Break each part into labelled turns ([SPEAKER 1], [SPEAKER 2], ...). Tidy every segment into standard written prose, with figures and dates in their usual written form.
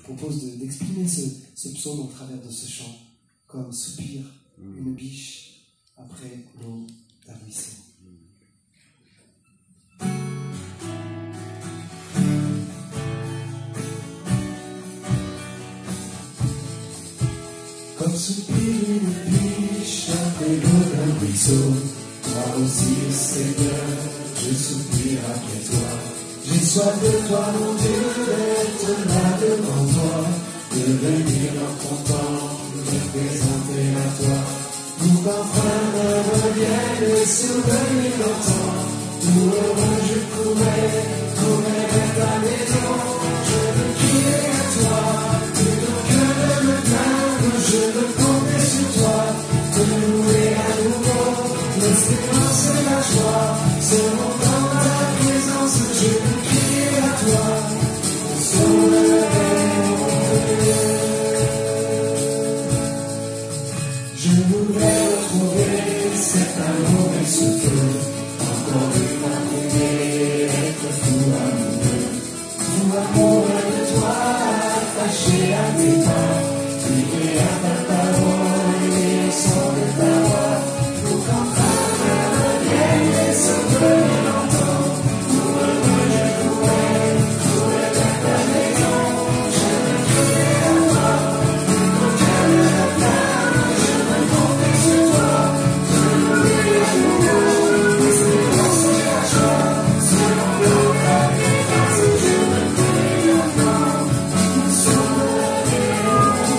[SPEAKER 1] propose d'exprimer ce psaume au travers de ce chant, comme soupir une biche après l'eau d'un ruisseau. Comme soupir une biche après l'eau d'un ruisseau, moi aussi, Seigneur, je soupire après toi. J'ai soif de toi, mon Dieu, d'être là devant toi, de venir dans ton temps, de me présenter à toi. Pour qu'enfin me revienne le souvenir d'antan, tout heureux je courais vers ta maison. Je veux crier à toi, plutôt que de me plaindre, je veux compter sur toi, te louer à nouveau. L'espérance et la joie seront dans ta présence, je veux crier à toi, mon sauveur, mon Dieu. Je voudrais retrouver cet amour et ce feu, encore une fois brûler, être fou amoureux de toi, attaché à tes pas, livré à ta parole et au son de ta voix, pour qu'enfin me revienne les souvenirs d'antan. Pour heureux je courais vers ta maison, je veux crier à toi, plutôt que de me plaindre, je veux compter sur toi, te louer à nouveau, l'espérance et la joie seront dans ta présence, je veux crier à toi, mon sauveur et mon bonheur.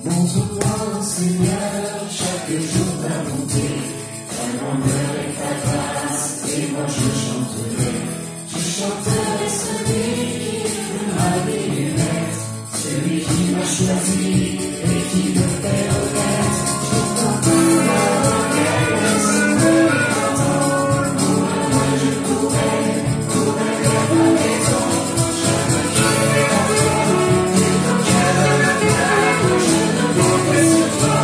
[SPEAKER 1] Montre-moi, Seigneur, chaque jour ta bonté, ta grandeur et ta grâce, et moi je chanterai celui qui m'a libéré, celui qui m'a choisi et qui me fait renaître. Je t'entends la requête, le souvenir d'antan. Pour heureux je courais vers ta maison, je veux crier à toi, plutôt que de me plaindre, je veux compter sur toi,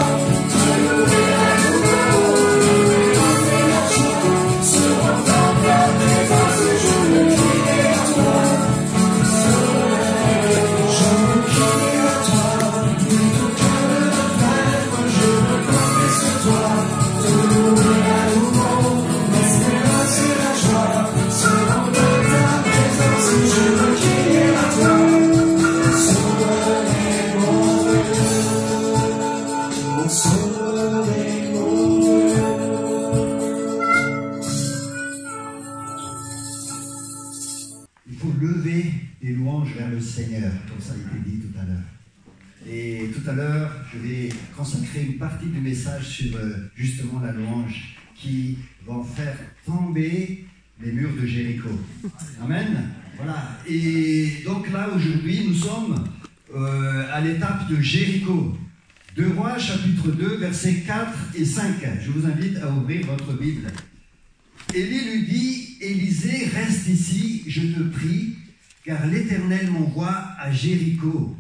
[SPEAKER 1] te louer à nouveau, l'espérance et la joie seront dans ta présence, je veux crier à toi, mon sauveur. Je veux crier à toi, plutôt que de me plaindre, je veux compter sur toi, te louer à nouveau, l'espérance et la joie seront dans ta présence, je veux crier à toi, mon sauveur et mon Dieu, mon sauveur et mon Dieu.
[SPEAKER 2] Il faut lever des louanges vers le Seigneur, comme ça a été dit tout à l'heure. Et tout à l'heure, je vais consacrer une partie du message sur justement la louange qui va faire tomber les murs de Jéricho. Amen. Voilà. Et donc là, aujourd'hui, nous sommes à l'étape de Jéricho. 2 Rois, chapitre 2, versets 4 et 5. Je vous invite à ouvrir votre Bible. Élie lui dit, Élisée, reste ici, je te prie, car l'Éternel m'envoie à Jéricho.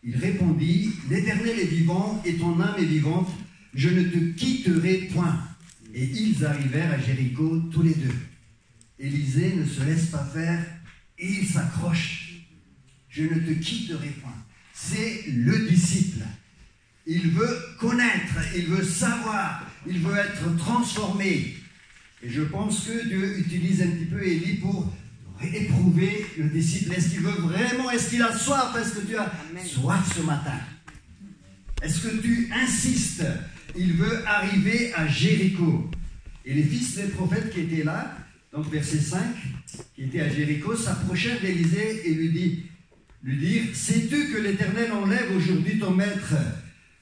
[SPEAKER 2] Il répondit, l'Éternel est vivant et ton âme est vivante, je ne te quitterai point. Et ils arrivèrent à Jéricho tous les deux. Élisée ne se laisse pas faire et il s'accroche. Je ne te quitterai point. C'est le disciple. Il veut connaître, il veut savoir, il veut être transformé. Et je pense que Dieu utilise un petit peu Élie pour éprouver le disciple. Est-ce qu'il veut vraiment, est-ce qu'il a soif? Est-ce que tu as soif ce matin? Est-ce que tu insistes? Il veut arriver à Jéricho. Et les fils des prophètes qui étaient là, donc verset 5, qui étaient à Jéricho, s'approchèrent d'Élisée et lui dirent, sais-tu que l'Éternel enlève aujourd'hui ton maître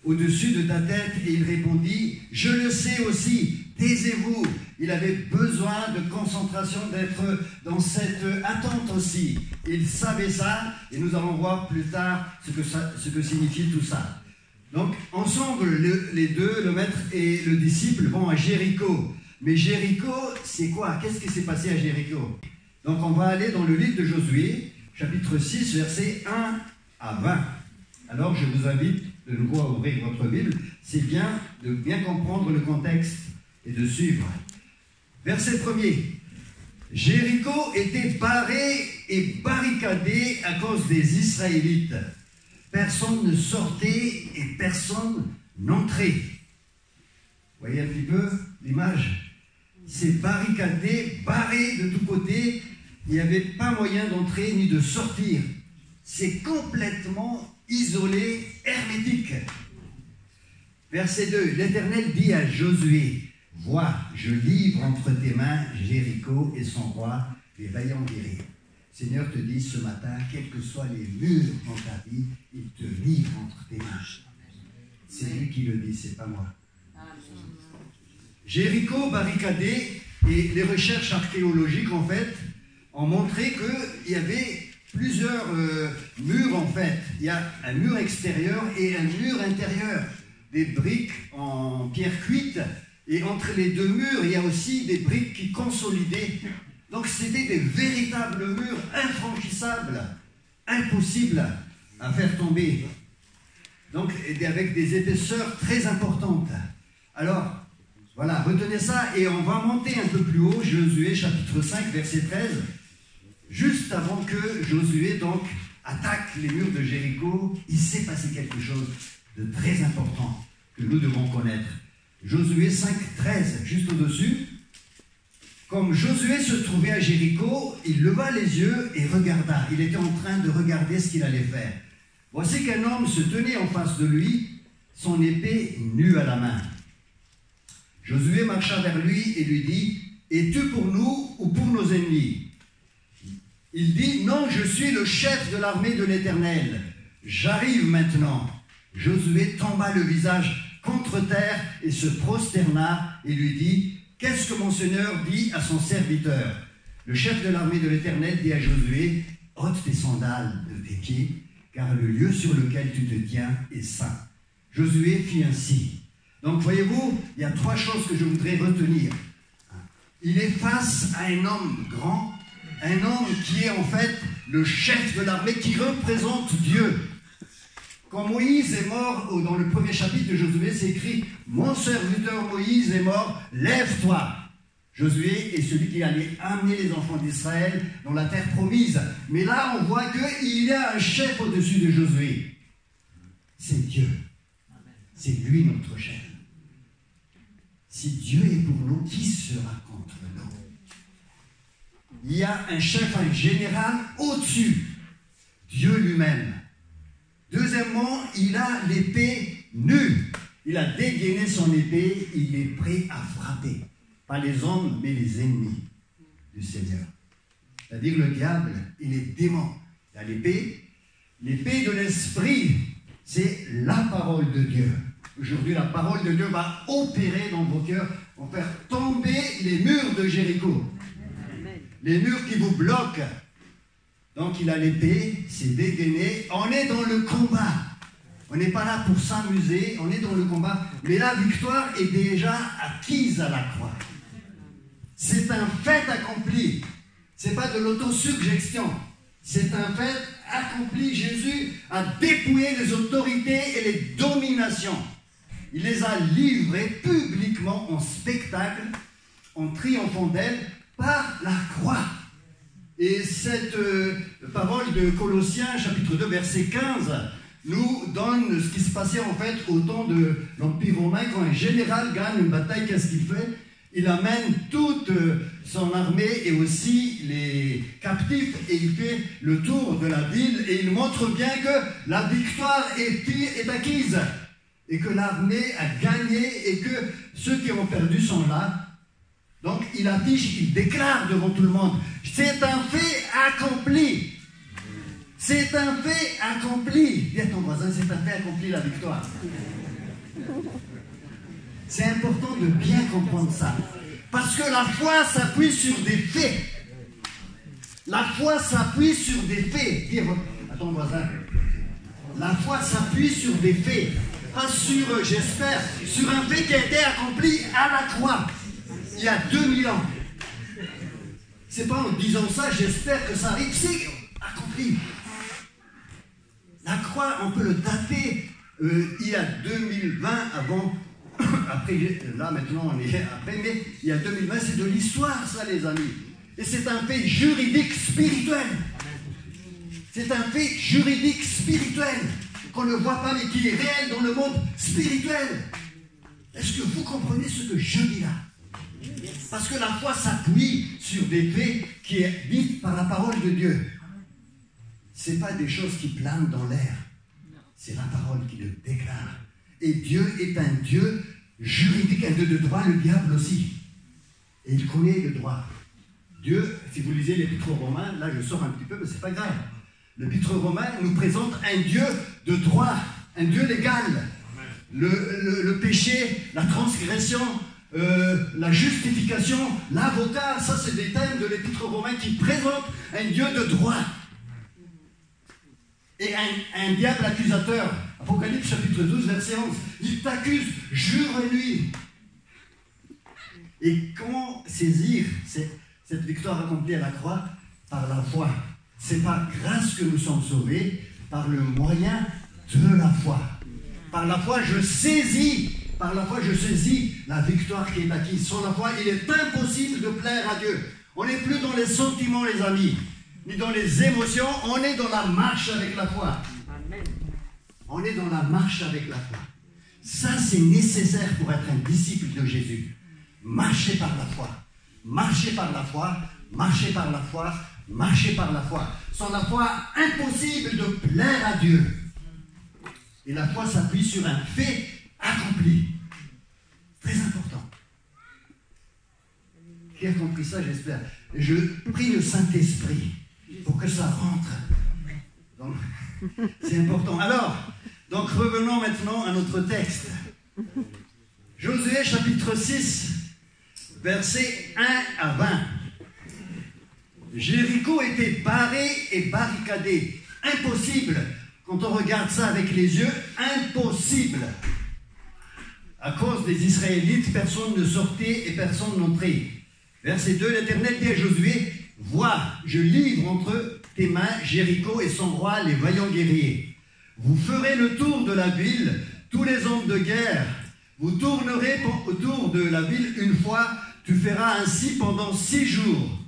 [SPEAKER 2] au-dessus de ta tête? Et il répondit, je le sais aussi, taisez-vous. Il avait besoin de concentration, d'être dans cette attente aussi. Il savait ça, et nous allons voir plus tard ce que signifie tout ça. Donc, ensemble, les deux, le maître et le disciple, vont à Jéricho. Mais Jéricho, c'est quoi? Qu'est-ce qui s'est passé à Jéricho? Donc, on va aller dans le livre de Josué, chapitre 6, versets 1 à 20. Alors, je vous invite de nouveau à ouvrir votre Bible. C'est bien de bien comprendre le contexte et de suivre. Verset 1er. Jéricho était barré et barricadé à cause des Israélites. Personne ne sortait et personne n'entrait. Vous voyez un petit peu l'image? C'est barricadé, barré de tous côtés. Il n'y avait pas moyen d'entrer ni de sortir. C'est complètement isolé, hermétique. Verset 2, l'Éternel dit à Josué, « Vois, je livre entre tes mains Jéricho et son roi, les vaillants guerriers. » Seigneur te dit ce matin, quels que soient les murs dans ta vie, il te livre entre tes mains. C'est lui qui le dit, c'est pas moi. Jéricho barricadé, et les recherches archéologiques en fait ont montré qu'il y avait plusieurs murs en fait. Il y a un mur extérieur et un mur intérieur. Des briques en pierre cuite, et entre les deux murs, il y a aussi des briques qui consolidaient. Donc c'était des véritables murs infranchissables, impossibles à faire tomber. Donc avec des épaisseurs très importantes. Alors, voilà, retenez ça, et on va monter un peu plus haut, Josué chapitre 5, verset 13, juste avant que Josué donc attaque les murs de Jéricho, il s'est passé quelque chose de très important que nous devons connaître. Josué 5, 13, juste au-dessus. Comme Josué se trouvait à Jéricho, il leva les yeux et regarda. Il était en train de regarder ce qu'il allait faire. Voici qu'un homme se tenait en face de lui, son épée nue à la main. Josué marcha vers lui et lui dit, « Es-tu pour nous ou pour nos ennemis ?» Il dit, « Non, je suis le chef de l'armée de l'Éternel. J'arrive maintenant. » Josué tomba le visage contre terre et se prosterna et lui dit, « Qu'est-ce que mon Seigneur dit à son serviteur ?» Le chef de l'armée de l'Éternel dit à Josué, « Ôte tes sandales de tes pieds, car le lieu sur lequel tu te tiens est saint. » Josué fit ainsi. Donc voyez-vous, il y a trois choses que je voudrais retenir. Il est face à un homme grand, un homme qui est en fait le chef de l'armée, qui représente Dieu. Quand Moïse est mort, dans le premier chapitre de Josué, c'est écrit « Mon serviteur Moïse est mort, lève-toi ». Josué est celui qui allait amener les enfants d'Israël dans la terre promise. Mais là, on voit qu'il y a un chef au-dessus de Josué. C'est Dieu. C'est lui notre chef. Si Dieu est pour nous, qui sera contre nous? Il y a un chef, un général au-dessus. Dieu lui-même. Deuxièmement, il a l'épée nue. Il a dégainé son épée, il est prêt à frapper. Pas les hommes, mais les ennemis du Seigneur. C'est-à-dire le diable et les démons. Il a l'épée de l'esprit, c'est la parole de Dieu. Aujourd'hui, la parole de Dieu va opérer dans vos cœurs, va faire tomber les murs de Jéricho. Les murs qui vous bloquent. Donc il a l'épée, c'est dégainé. On est dans le combat. On n'est pas là pour s'amuser, on est dans le combat. Mais la victoire est déjà acquise à la croix. C'est un fait accompli. Ce n'est pas de l'autosuggestion. C'est un fait accompli. Jésus a dépouillé les autorités et les dominations. Il les a livrées publiquement en spectacle, en triomphant d'elles, par la croix. Et cette parole de Colossiens, chapitre 2, verset 15, nous donne ce qui se passait en fait au temps de l'Empire romain. Quand un général gagne une bataille, qu'est-ce qu'il fait? Il amène toute son armée et aussi les captifs et il fait le tour de la ville et il montre bien que la victoire est acquise et que l'armée a gagné et que ceux qui ont perdu sont là. Donc il affiche, il déclare devant tout le monde, c'est un fait accompli. C'est un fait accompli. Dis à ton voisin, c'est un fait accompli la victoire. C'est important de bien comprendre ça. Parce que la foi s'appuie sur des faits. La foi s'appuie sur des faits. Dis à ton voisin. La foi s'appuie sur des faits. Pas sur, j'espère, sur un fait qui a été accompli à la croix. Il y a 2000 ans. C'est pas en disant ça, j'espère que ça arrive. C'est accompli. La croix, on peut le dater il y a 2020 avant. Après, là maintenant on est après, mais il y a 2020, c'est de l'histoire ça les amis. Et c'est un fait juridique spirituel. C'est un fait juridique spirituel qu'on ne voit pas mais qui est réel dans le monde spirituel. Est-ce que vous comprenez ce que je dis là? Parce que la foi s'appuie sur des faits qui est dit par la parole de Dieu. Ce n'est pas des choses qui planent dans l'air. C'est la parole qui le déclare. Et Dieu est un Dieu juridique, un Dieu de droit, le diable aussi. Et il connaît le droit. Dieu, si vous lisez l'Épître aux Romains, là je sors un petit peu, mais ce n'est pas grave. L'Épître aux Romains nous présente un Dieu de droit, un Dieu légal. Le péché, la transgression, la justification, l'avocat, ça c'est des thèmes de l'Épître aux Romains qui présentent un Dieu de droit. Et un diable accusateur. Apocalypse chapitre 12, verset 11. Il t'accuse jour et nuit. Et comment saisir cette victoire accomplie à la croix? Par la foi. C'est par grâce que nous sommes sauvés, par le moyen de la foi. Par la foi, je saisis la victoire qui est acquise. Sans la foi, il est impossible de plaire à Dieu. On n'est plus dans les sentiments, les amis, ni dans les émotions, on est dans la marche avec la foi. Amen. On est dans la marche avec la foi. Ça, c'est nécessaire pour être un disciple de Jésus. Marcher par la foi. Marcher par la foi. Marcher par la foi. Marcher par la foi. Sans la foi, impossible de plaire à Dieu. Et la foi s'appuie sur un fait accompli. Très important. Qui a compris ça, j'espère. Je prie le Saint-Esprit pour que ça rentre. C'est important. Alors, donc revenons maintenant à notre texte. Josué chapitre 6, versets 1 à 20. Jéricho était barré et barricadé. Impossible. Quand on regarde ça avec les yeux, impossible. À cause des Israélites, personne ne sortait et personne n'entrait. Verset 2, l'Éternel dit à Josué, « Vois, je livre entre tes mains Jéricho et son roi, les vaillants guerriers. Vous ferez le tour de la ville, tous les hommes de guerre. Vous tournerez autour de la ville une fois, tu feras ainsi pendant 6 jours.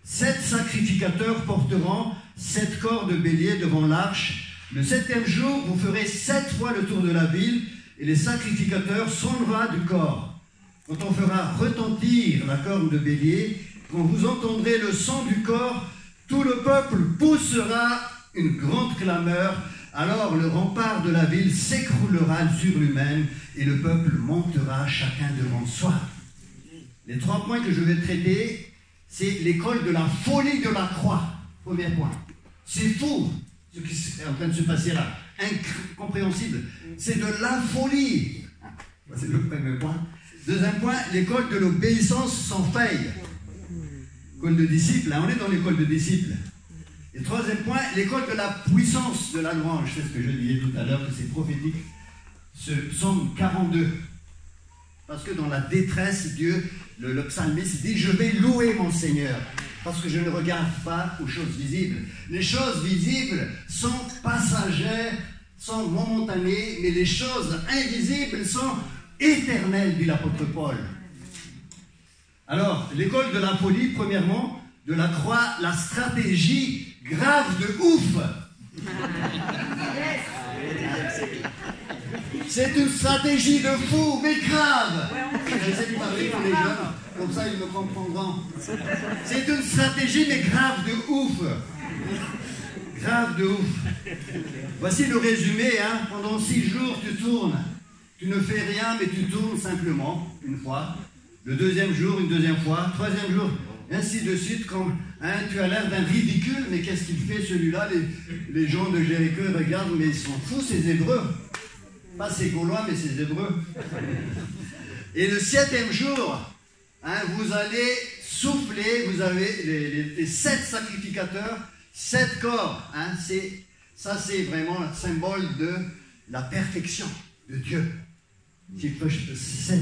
[SPEAKER 2] 7 sacrificateurs porteront 7 corps de bélier devant l'arche. Le 7e jour, vous ferez 7 fois le tour de la ville, et les sacrificateurs s'enlèveront du corps. Quand on fera retentir la corne de bélier, quand vous entendrez le son du corps, tout le peuple poussera une grande clameur. Alors le rempart de la ville s'écroulera sur lui-même, et le peuple montera chacun devant soi. » Les 3 points que je vais traiter, c'est l'école de la folie de la croix. Premier point. C'est fou ce qui est en train de se passer là. Incompréhensible. C'est de la folie. C'est le premier point. Deuxième point, l'école de l'obéissance sans faille. École de disciples, hein, on est dans l'école de disciples. Et troisième point, l'école de la puissance de la louange. C'est ce que je disais tout à l'heure, que c'est prophétique. Ce psaume 42. Parce que dans la détresse, Dieu, le psalmiste dit, je vais louer mon Seigneur. Parce que je ne regarde pas aux choses visibles. Les choses visibles sont passagères, sont momentanées, mais les choses invisibles sont éternelles, dit l'apôtre Paul. Alors, l'école de la folie, premièrement, de la croix, la stratégie grave de ouf. C'est une stratégie de fou, mais grave. J'essaie de parler pour les jeunes, comme ça ils me comprendront. C'est une stratégie, mais grave de ouf. Grave de ouf. Voici le résumé, hein. Pendant 6 jours, tu tournes. Tu ne fais rien, mais tu tournes simplement, une fois. Le 2e jour, une 2e fois. 3e jour, ainsi de suite. Comme, hein, tu as l'air d'un ridicule, mais qu'est-ce qu'il fait celui-là? Les gens de Jéricho regardent, mais ils sont fous, ces Hébreux. Pas ces Gaulois, mais ces Hébreux. Et le 7e jour, hein, vous allez souffler, vous avez les 7 sacrificateurs, 7 corps. Hein, ça, c'est vraiment le symbole de la perfection de Dieu. Chiffre 7.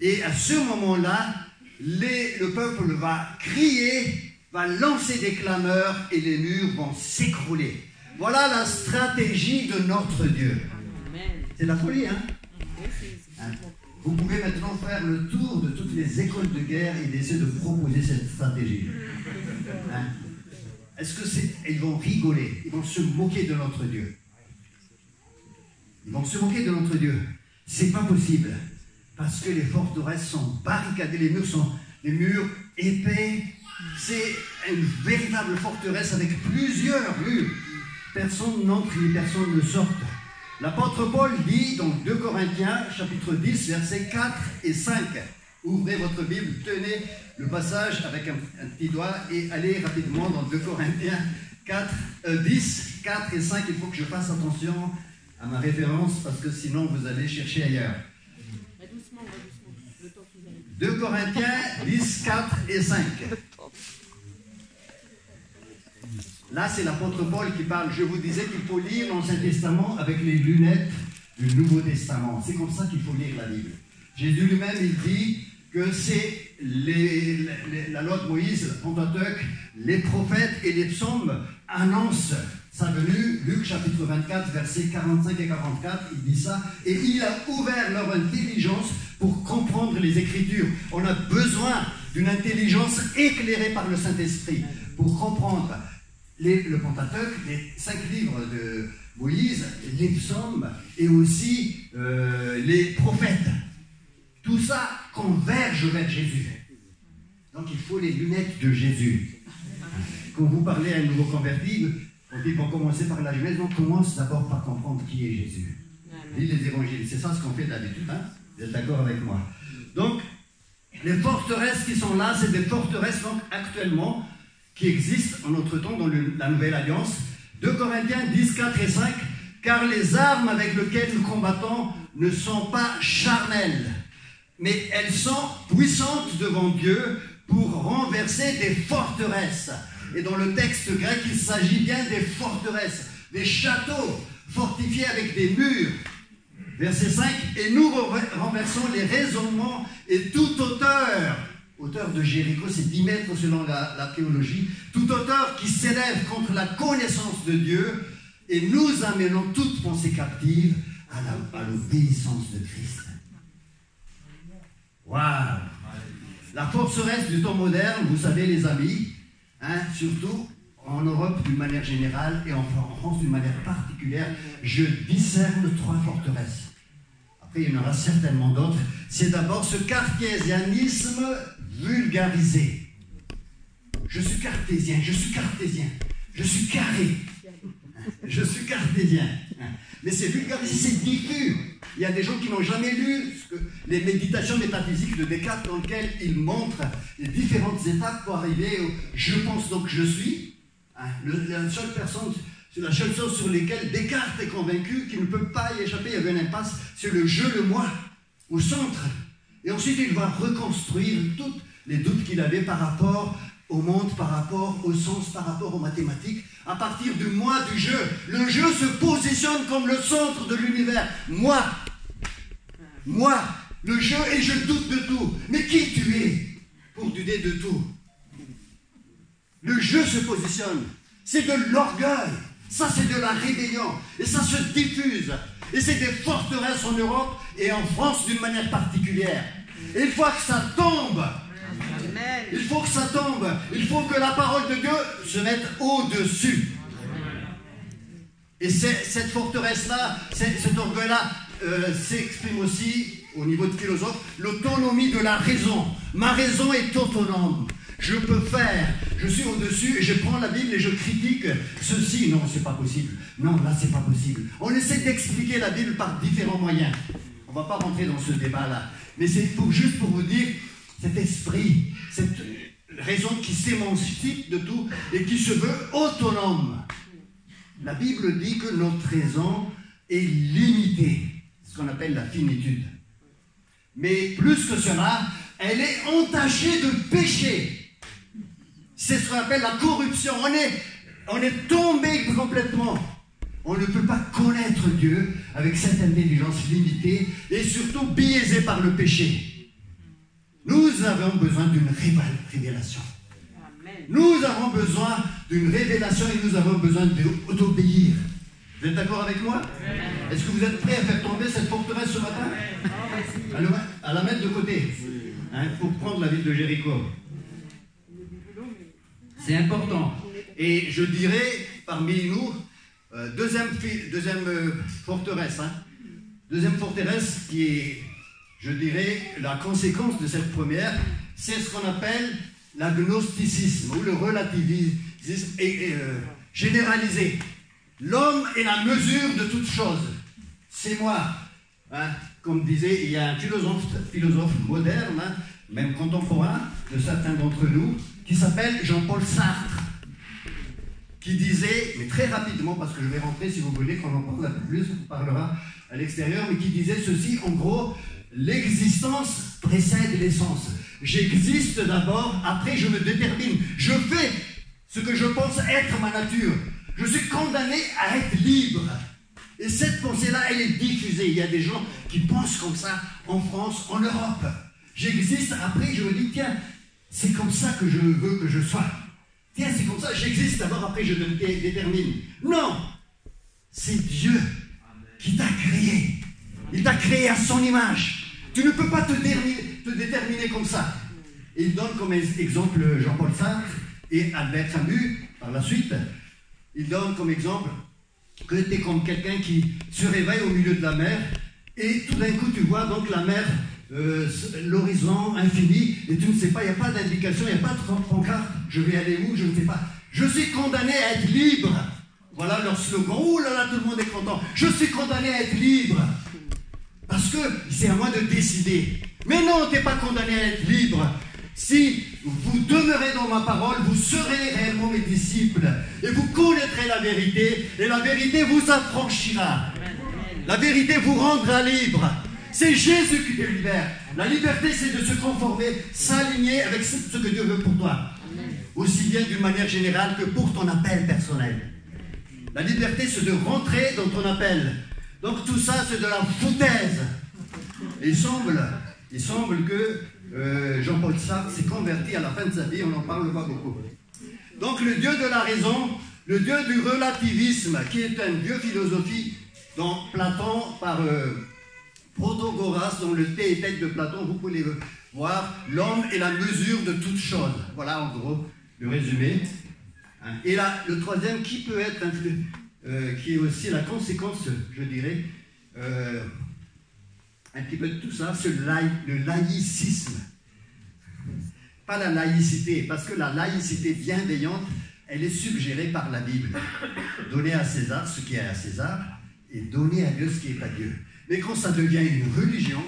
[SPEAKER 2] Et à ce moment-là, le peuple va crier, va lancer des clameurs et les murs vont s'écrouler. Voilà la stratégie de notre Dieu. C'est la folie, hein? Vous pouvez maintenant faire le tour de toutes les écoles de guerre et essayer de proposer cette stratégie. Hein? ils vont rigoler, ils vont se moquer de notre Dieu. Ils vont se moquer de notre Dieu. C'est pas possible. Parce que les forteresses sont barricadées, les murs sont des murs épais. C'est une véritable forteresse avec plusieurs murs. Personne n'entre ni personne ne sort. L'apôtre Paul dit dans 2 Corinthiens, chapitre 10, versets 4 et 5. Ouvrez votre Bible, tenez le passage avec un petit doigt et allez rapidement dans 2 Corinthiens 10, 4 et 5. Il faut que je fasse attention à ma référence parce que sinon vous allez chercher ailleurs. 2 Corinthiens 10, 4 et 5. Là, c'est l'apôtre Paul qui parle. Je vous disais qu'il faut lire l'Ancien Testament avec les lunettes du Nouveau Testament. C'est comme ça qu'il faut lire la Bible. Jésus lui-même, il dit que c'est la loi de Moïse, le Pentateuque, les prophètes et les psaumes annoncent sa venue. Luc chapitre 24, versets 45 et 44, il dit ça. Et il a ouvert leur intelligence pour comprendre les Écritures. On a besoin d'une intelligence éclairée par le Saint-Esprit pour comprendre le Pentateuque, les 5 livres de Moïse, les psaumes et aussi les prophètes. Tout ça converge vers Jésus. Donc il faut les lunettes de Jésus. Quand vous parlez à un nouveau converti, on dit qu'on commence par la jeunesse, on commence d'abord par comprendre qui est Jésus. Lis les évangiles, c'est ça ce qu'on fait d'habitude. Hein? Vous êtes d'accord avec moi? Donc, les forteresses qui sont là, c'est des forteresses donc, actuellement qui existent en notre temps dans la Nouvelle Alliance. 2 Corinthiens 10, 4 et 5. Car les armes avec lesquelles nous combattons ne sont pas charnelles, mais elles sont puissantes devant Dieu pour renverser des forteresses. Et dans le texte grec, il s'agit bien des forteresses, des châteaux fortifiés avec des murs. Verset 5, et nous renversons les raisonnements et toute hauteur de Jéricho, c'est 10 mètres selon la théologie, toute hauteur qui s'élève contre la connaissance de Dieu, et nous amenons toute pensée captive à l'obéissance de Christ. Waouh! La forteresse du temps moderne, vous savez les amis, hein, surtout en Europe d'une manière générale et en France d'une manière particulière, je discerne 3 forteresses. Après, il y en aura certainement d'autres. C'est d'abord ce cartésianisme vulgarisé. Je suis cartésien, je suis cartésien, je suis carré, je suis cartésien. Mais c'est vulgarisé, c'est diffus. Il y a des gens qui n'ont jamais lu les méditations métaphysiques de Descartes dans lesquelles il montre les différentes étapes pour arriver au « je pense donc je suis ». La seule chose sur laquelle Descartes est convaincu qu'il ne peut pas y échapper, il y avait une impasse, c'est le je, le moi, au centre. Et ensuite, il va reconstruire tous les doutes qu'il avait par rapport au monde, par rapport au sens, par rapport aux mathématiques, à partir du moi, du je. Le je se positionne comme le centre de l'univers. Moi, le je, et je doute de tout. Mais qui tu es pour douter de tout? Le je se positionne. C'est de l'orgueil. Ça, c'est de la rébellion. Et ça se diffuse. Et c'est des forteresses en Europe et en France d'une manière particulière. Et une fois que ça tombe, il faut que ça tombe. Il faut que la parole de Dieu se mette au-dessus. Et cette forteresse-là, cet orgueil-là s'exprime aussi au niveau de philosophe, l'autonomie de la raison. Ma raison est autonome. Je peux faire, je suis au-dessus et je prends la Bible et je critique ceci. Non, c'est pas possible. Non, là, c'est pas possible. On essaie d'expliquer la Bible par différents moyens. On va pas rentrer dans ce débat-là. Mais c'est juste pour vous dire, cet esprit, cette raison qui s'émancipe de tout et qui se veut autonome. La Bible dit que notre raison est limitée, ce qu'on appelle la finitude. Mais plus que cela, elle est entachée de péché. C'est ce qu'on appelle la corruption. On est tombé complètement. On ne peut pas connaître Dieu avec cette intelligence limitée et surtout biaisée par le péché. Nous avons besoin d'une révélation. Nous avons besoin d'une révélation et nous avons besoin d'obéir. Vous êtes d'accord avec moi? Est-ce que vous êtes prêts à faire tomber cette forteresse ce matin? À la mettre de côté, pour prendre la ville de Jéricho. C'est important. Et je dirais, parmi nous, deuxième forteresse. Deuxième forteresse qui est, je dirais, la conséquence de cette première, c'est ce qu'on appelle l'agnosticisme ou le relativisme généralisé. L'homme est la mesure de toute chose. C'est moi. Comme disait, il y a un philosophe moderne, même contemporain, de certains d'entre nous, qui s'appelle Jean-Paul Sartre, qui disait, mais très rapidement, parce que je vais rentrer si vous voulez, quand on en parle un peu plus, on parlera à l'extérieur, mais qui disait ceci, en gros, l'existence précède l'essence. J'existe d'abord, après je me détermine. Je fais ce que je pense être ma nature. Je suis condamné à être libre. Et cette pensée-là, elle est diffusée. Il y a des gens qui pensent comme ça en France, en Europe. J'existe, après je me dis, tiens, c'est comme ça que je veux que je sois. Tiens, c'est comme ça, j'existe d'abord, après je me détermine. Non, c'est Dieu qui t'a créé. Il t'a créé à son image. Tu ne peux pas te déterminer comme ça. Et il donne comme exemple Jean-Paul Sartre et Albert Camus, par la suite. Il donne comme exemple que tu es comme quelqu'un qui se réveille au milieu de la mer et tout d'un coup tu vois donc la mer, l'horizon infini, et tu ne sais pas, il n'y a pas d'indication, il n'y a pas de pancarte, je vais aller où, je ne sais pas. Je suis condamné à être libre. Voilà leur slogan. Ouh là là, tout le monde est content. Je suis condamné à être libre. Parce que c'est à moi de décider. Mais non, tu n'es pas condamné à être libre. Si vous demeurez dans ma parole, vous serez réellement mes disciples. Et vous connaîtrez la vérité. Et la vérité vous affranchira. La vérité vous rendra libre. C'est Jésus qui te libère. La liberté, c'est de se conformer, s'aligner avec ce que Dieu veut pour toi. Aussi bien d'une manière générale que pour ton appel personnel. La liberté, c'est de rentrer dans ton appel. Donc tout ça, c'est de la foutaise. Et il semble que Jean-Paul Sartre s'est converti à la fin de sa vie, on n'en parle pas beaucoup. Donc le Dieu de la raison, le Dieu du relativisme, qui est une vieille philosophie dont Platon, par Protagoras, dans le thé et tête de Platon, vous pouvez voir, l'homme est la mesure de toute chose. Voilà en gros le résumé. Et là, le troisième, qui peut être qui est aussi la conséquence, je dirais, un petit peu de tout ça, c'est le laïcisme. Pas la laïcité, parce que la laïcité bienveillante, elle est suggérée par la Bible. Donner à César ce qui est à César, et donner à Dieu ce qui est à Dieu. Mais quand ça devient une religion,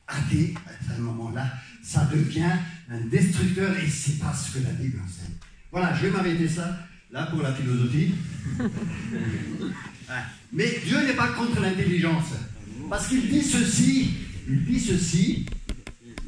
[SPEAKER 2] athée, à ce moment-là, ça devient un destructeur, et c'est pas ce que la Bible enseigne. Voilà, je vais m'arrêter là pour la philosophie. Mais Dieu n'est pas contre l'intelligence. Parce qu'il dit ceci,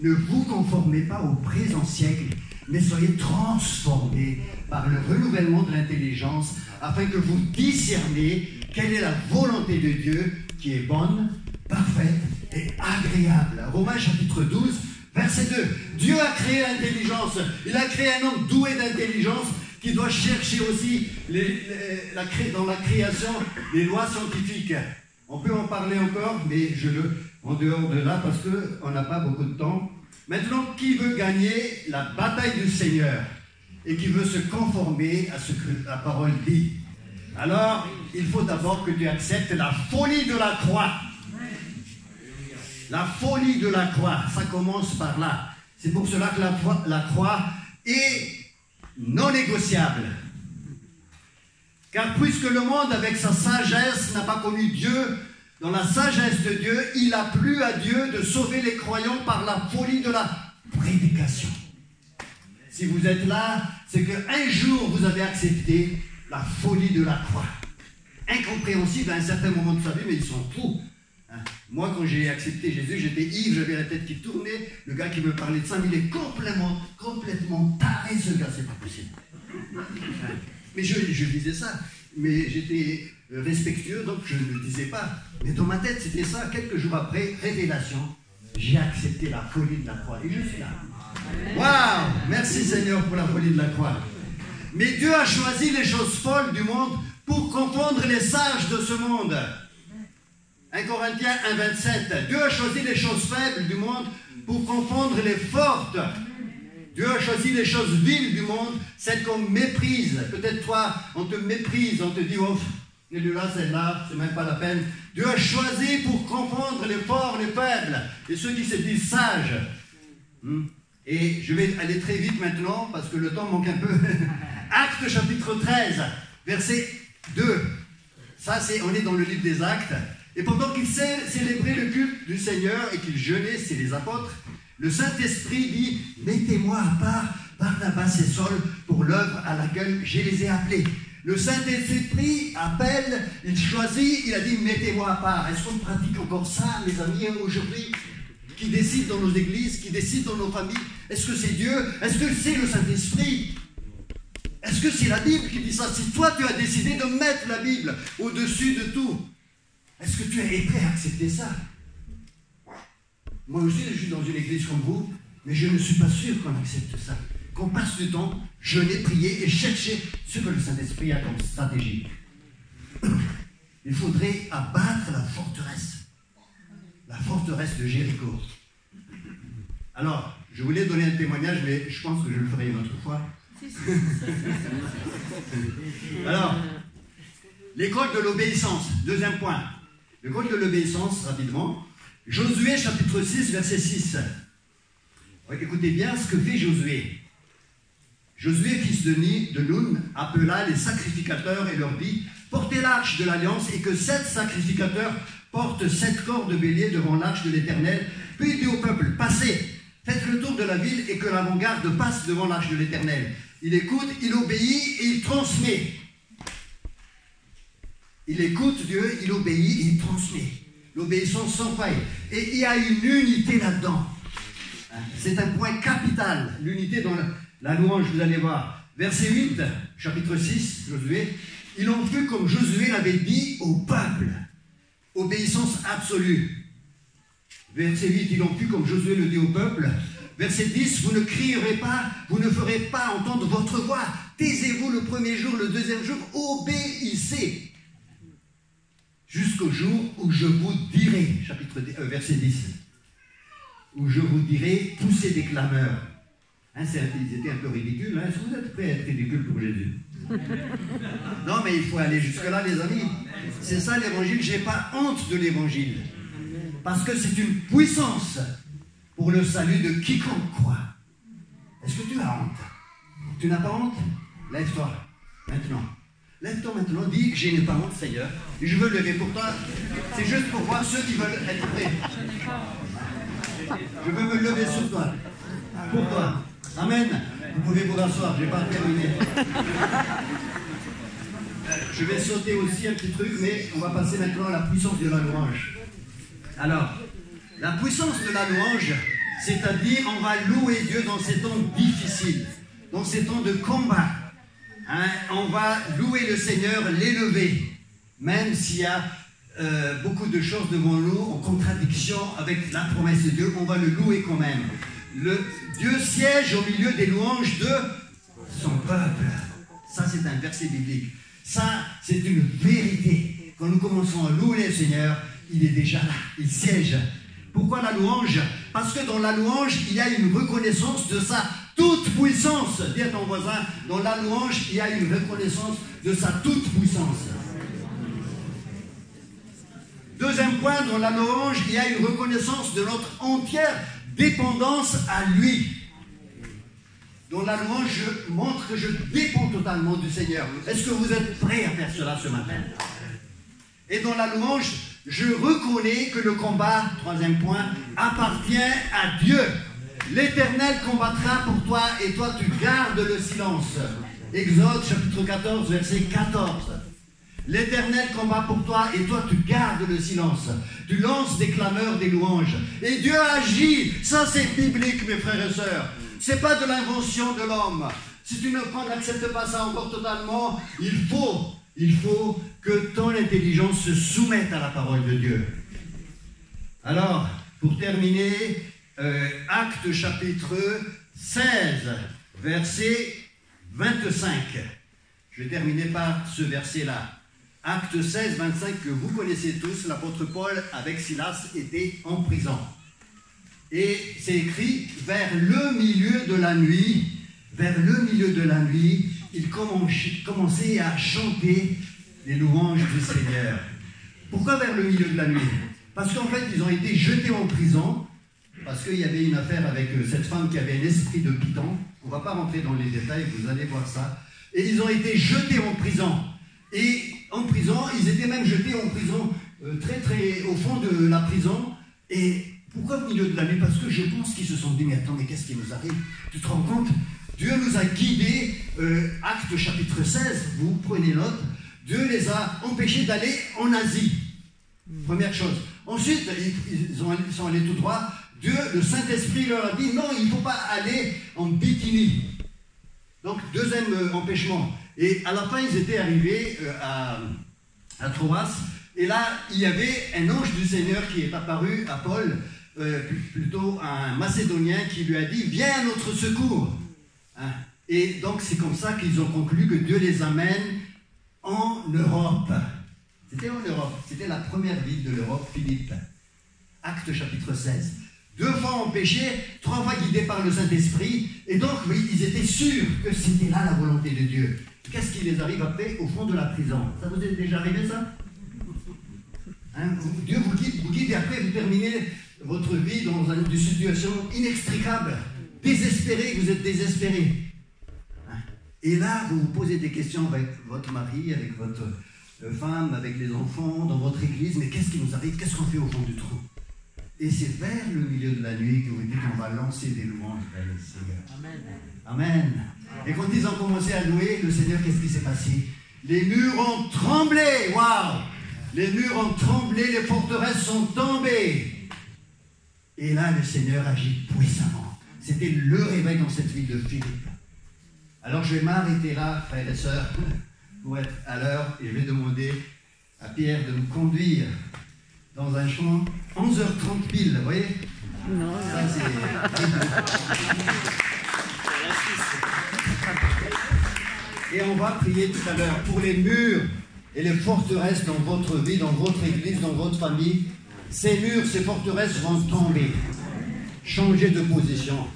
[SPEAKER 2] ne vous conformez pas au présent siècle, mais soyez transformés par le renouvellement de l'intelligence, afin que vous discerniez quelle est la volonté de Dieu qui est bonne, parfaite et agréable. Romains chapitre 12, verset 2. Dieu a créé l'intelligence. Il a créé un homme doué d'intelligence qui doit chercher aussi dans la création les lois scientifiques. On peut en parler encore, mais en dehors de là, parce qu'on n'a pas beaucoup de temps. Maintenant, qui veut gagner la bataille du Seigneur et qui veut se conformer à ce que la parole dit? Alors, il faut d'abord que tu acceptes la folie de la croix. La folie de la croix, ça commence par là. C'est pour cela que la croix est non négociable. Car puisque le monde, avec sa sagesse, n'a pas connu Dieu, dans la sagesse de Dieu, il a plu à Dieu de sauver les croyants par la folie de la prédication. Si vous êtes là, c'est qu'un jour vous avez accepté la folie de la croix. Incompréhensible à un certain moment de sa vie, mais ils sont fous. Moi, quand j'ai accepté Jésus, j'étais ivre, j'avais la tête qui tournait. Le gars qui me parlait de ça, il est complètement taré, ce gars, c'est pas possible. Mais je disais ça. Mais j'étais respectueux, donc je ne le disais pas. Mais dans ma tête, c'était ça. Quelques jours après, révélation, j'ai accepté la folie de la croix. Et je suis là. Waouh! Merci Seigneur pour la folie de la croix. Mais Dieu a choisi les choses folles du monde pour confondre les sages de ce monde. 1 Corinthiens 1, 27. Dieu a choisi les choses faibles du monde pour confondre les fortes. Dieu a choisi les choses viles du monde, celles qu'on méprise. Peut-être toi, on te méprise, on te dit, oh, celui-là, celle-là, c'est même pas la peine. Dieu a choisi pour confondre les forts, les faibles, et ceux qui se disent sages. Et je vais aller très vite maintenant, parce que le temps manque un peu. Actes chapitre 13, verset 2. Ça, on est dans le livre des Actes. Et pendant qu'ils célébraient le culte du Seigneur et qu'ils jeûnaient, c'est les apôtres, le Saint-Esprit dit, mettez-moi à part Barnabas et Saul pour l'œuvre à laquelle je les ai appelés. Le Saint-Esprit appelle, il choisit, il a dit, mettez-moi à part. Est-ce qu'on pratique encore ça, mes amis, aujourd'hui, qui décide dans nos églises, qui décide dans nos familles? Est-ce que c'est Dieu? Est-ce que c'est le Saint-Esprit? Est-ce que c'est la Bible qui dit ça? Si toi, tu as décidé de mettre la Bible au-dessus de tout, est-ce que tu es prêt à accepter ça? Moi aussi, je suis dans une église comme vous, mais je ne suis pas sûr qu'on accepte ça. Qu'on passe du temps, jeûner, prier et chercher ce que le Saint-Esprit a comme stratégie. Il faudrait abattre la forteresse de Jéricho. Alors, je voulais donner un témoignage, mais je pense que je le ferai une autre fois. Alors, l'école de l'obéissance, deuxième point. L'école de l'obéissance, rapidement. Josué, chapitre 6, verset 6. Écoutez bien ce que fait Josué. Josué, fils de Nun, appela les sacrificateurs et leur dit, portez l'arche de l'alliance et que 7 sacrificateurs portent 7 corps de bélier devant l'arche de l'Éternel. Puis il dit au peuple, passez, faites le tour de la ville et que l'avant-garde passe devant l'arche de l'Éternel. Il écoute, il obéit et il transmet. Il écoute Dieu, il obéit et il transmet. L'obéissance sans faille. Et il y a une unité là-dedans. C'est un point capital, l'unité dans la louange, vous allez voir. Verset 8, chapitre 6, Josué. Ils ont fait comme Josué l'avait dit au peuple. Obéissance absolue. Verset 8, ils ont fait comme Josué le dit au peuple. Verset 10, vous ne crierez pas, vous ne ferez pas entendre votre voix. Taisez-vous le premier jour, le deuxième jour, obéissez. Jusqu'au jour où je vous dirai, verset 10, où je vous dirai, poussez des clameurs. Ils étaient un peu ridicules. Est-ce que vous êtes prêts à être ridicules pour Jésus? Non, mais il faut aller jusque-là, les amis. C'est ça l'évangile. Je n'ai pas honte de l'évangile. Parce que c'est une puissance pour le salut de quiconque croit. Est-ce que tu as honte? Tu n'as pas honte? Lève-toi, maintenant. Lève-toi maintenant, dis que je n'ai pas honte, Seigneur. Et je veux lever pour toi. C'est juste pour voir ceux qui veulent être prêts. Je veux me lever sur toi. Pour toi. Amen. Vous pouvez vous rasseoir, je n'ai pas terminé. Je vais sauter aussi un petit truc, mais on va passer maintenant à la puissance de la louange. Alors, la puissance de la louange, c'est-à-dire on va louer Dieu dans ces temps difficiles, dans ces temps de combat. On va louer le Seigneur, l'élever, même s'il y a beaucoup de choses devant nous en contradiction avec la promesse de Dieu, on va le louer quand même. Dieu siège au milieu des louanges de son peuple. Ça, c'est un verset biblique. Ça, c'est une vérité. Quand nous commençons à louer le Seigneur, il est déjà là, il siège. Pourquoi la louange? Parce que dans la louange, il y a une reconnaissance de sa toute puissance. Dis à ton voisin, dans la louange, il y a une reconnaissance de sa toute puissance. Deuxième point, dans la louange, il y a une reconnaissance de notre entière dépendance à lui. Dans la louange, je montre que je dépends totalement du Seigneur. Est-ce que vous êtes prêts à faire cela ce matin? Et dans la louange, je reconnais que le combat, troisième point, appartient à Dieu. L'Éternel combattra pour toi et toi tu gardes le silence. Exode chapitre 14, verset 14. L'Éternel combat pour toi et toi tu gardes le silence. Tu lances des clameurs, des louanges. Et Dieu agit. Ça c'est biblique, mes frères et sœurs. C'est pas de l'invention de l'homme. Si tu n'acceptes pas ça encore totalement, il faut que ton intelligence se soumette à la parole de Dieu. Alors, pour terminer, Actes chapitre 16, verset 25. Je vais terminer par ce verset-là. Actes 16, 25, que vous connaissez tous, l'apôtre Paul, avec Silas, était en prison. Et c'est écrit, vers le milieu de la nuit, ils commençaient à chanter les louanges du Seigneur. Pourquoi vers le milieu de la nuit? Parce qu'en fait, ils ont été jetés en prison, parce qu'il y avait une affaire avec cette femme qui avait un esprit de python. On ne va pas rentrer dans les détails, vous allez voir ça. Et ils ont été jetés en prison. Et en prison, ils étaient même jetés en prison, très très au fond de la prison. Et pourquoi au milieu de la nuit? Parce que je pense qu'ils se sont dit, mais attends, mais qu'est-ce qui nous arrive? Tu te rends compte? Dieu nous a guidés, Actes chapitre 16, vous prenez note, Dieu les a empêchés d'aller en Asie. Première chose. Ensuite, ils sont allés tout droit. Dieu, le Saint-Esprit leur a dit, non, il ne faut pas aller en Bithynie. Donc, deuxième empêchement. Et à la fin, ils étaient arrivés à Troas. Et là, il y avait un ange du Seigneur qui est apparu à Paul, plutôt un Macédonien, qui lui a dit, viens à notre secours. Hein? Et donc, c'est comme ça qu'ils ont conclu que Dieu les amène en Europe. C'était en Europe. C'était la première ville de l'Europe, Philippe. Actes chapitre 16. 2 fois empêchés, 3 fois guidés par le Saint-Esprit. Et donc, oui, ils étaient sûrs que c'était là la volonté de Dieu. Qu'est-ce qui les arrive après au fond de la prison? Ça vous est déjà arrivé, ça? Hein? Dieu vous guide et après vous terminez votre vie dans une situation inextricable. Désespéré, vous êtes désespéré. Hein? Et là, vous vous posez des questions avec votre mari, avec votre femme, avec les enfants, dans votre église. Mais qu'est-ce qui nous arrive? Qu'est-ce qu'on fait au fond du trou? Et c'est vers le milieu de la nuit que vous dites qu'on va lancer des louanges vers le Seigneur. Amen. Amen. Et quand ils ont commencé à louer le Seigneur, qu'est-ce qui s'est passé? Les murs ont tremblé. Waouh! Les murs ont tremblé, les forteresses sont tombées. Et là, le Seigneur agit puissamment. C'était le réveil dans cette ville de Philippe. Alors je vais m'arrêter là, frères et sœurs, pour être à l'heure, et je vais demander à Pierre de nous conduire dans un chant 11h30 pile, vous voyez? Non, ça, et on va prier tout à l'heure pour les murs et les forteresses dans votre vie, dans votre église, dans votre famille. Ces murs, ces forteresses vont tomber. Changer de position.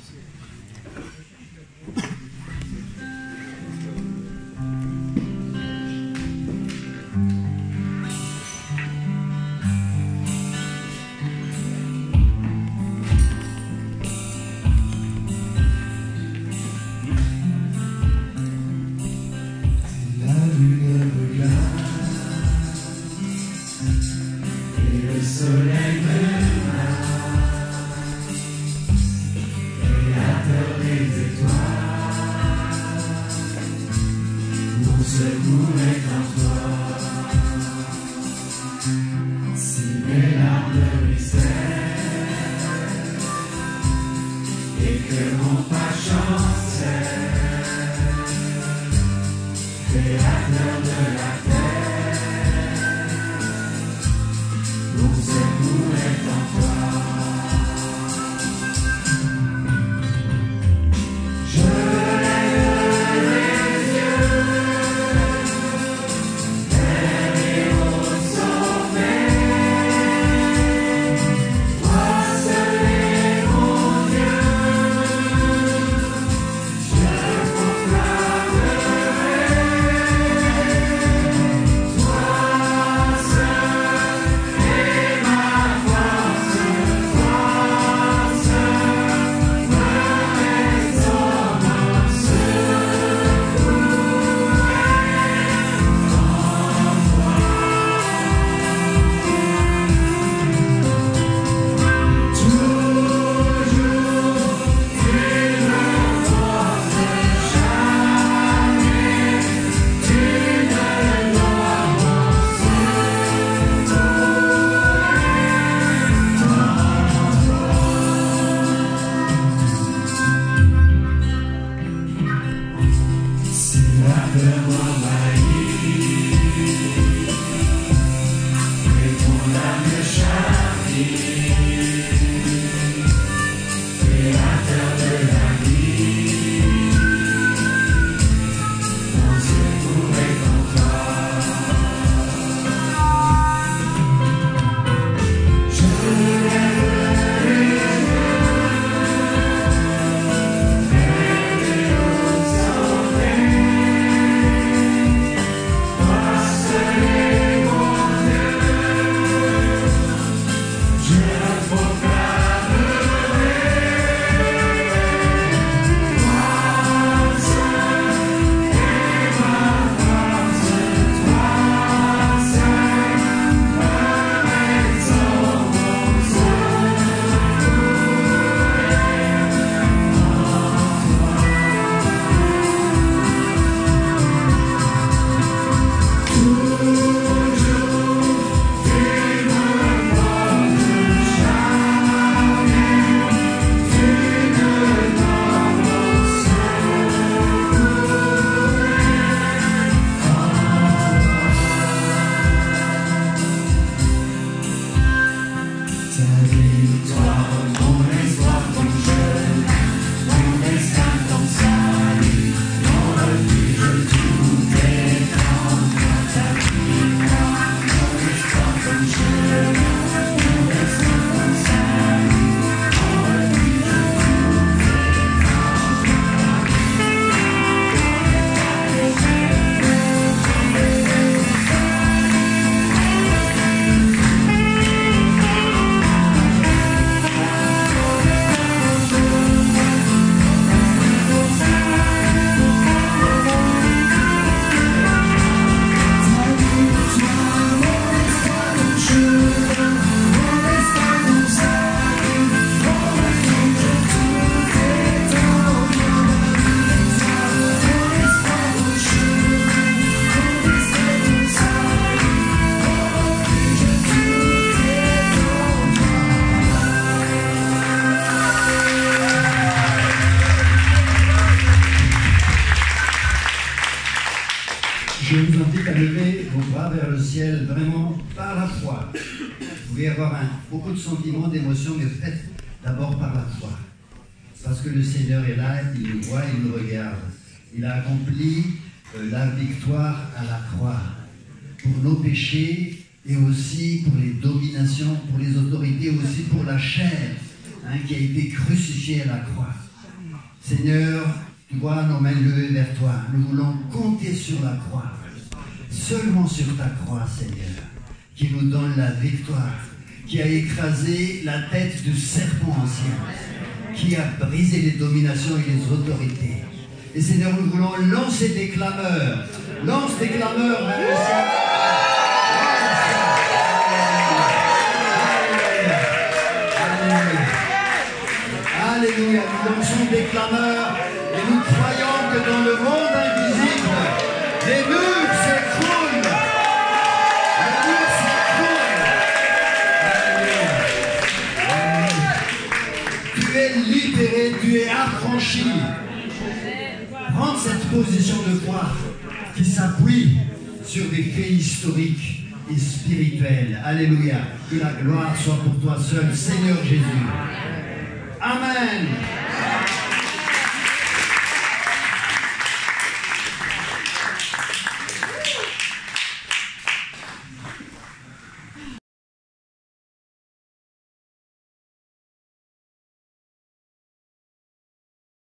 [SPEAKER 2] vos bras vers le ciel, vraiment par la foi. Vous pouvez avoir beaucoup de sentiments, d'émotions, mais faites d'abord par la foi. Parce que le Seigneur est là, il nous voit, il nous regarde. Il a accompli la victoire à la croix pour nos péchés et aussi pour les dominations, pour les autorités, aussi pour la chair qui a été crucifiée à la croix. Seigneur, tu vois nos mains levées vers toi. Nous voulons compter sur la croix, seulement sur ta croix, Seigneur, qui nous donne la victoire, qui a écrasé la tête du serpent ancien, qui a brisé les dominations et les autorités. Et Seigneur, nous voulons lancer des clameurs. Lance des clameurs vers le ciel. Alléluia. Nous lançons des clameurs et nous croyons que dans le monde invisible, les murs s'écroulent. Les murs s'écroulent. Alléluia. Tu es libéré, tu es affranchi. Prends cette position de foi qui s'appuie sur des faits historiques et spirituels. Alléluia. Que la gloire soit pour toi seul, Seigneur Jésus. Amen.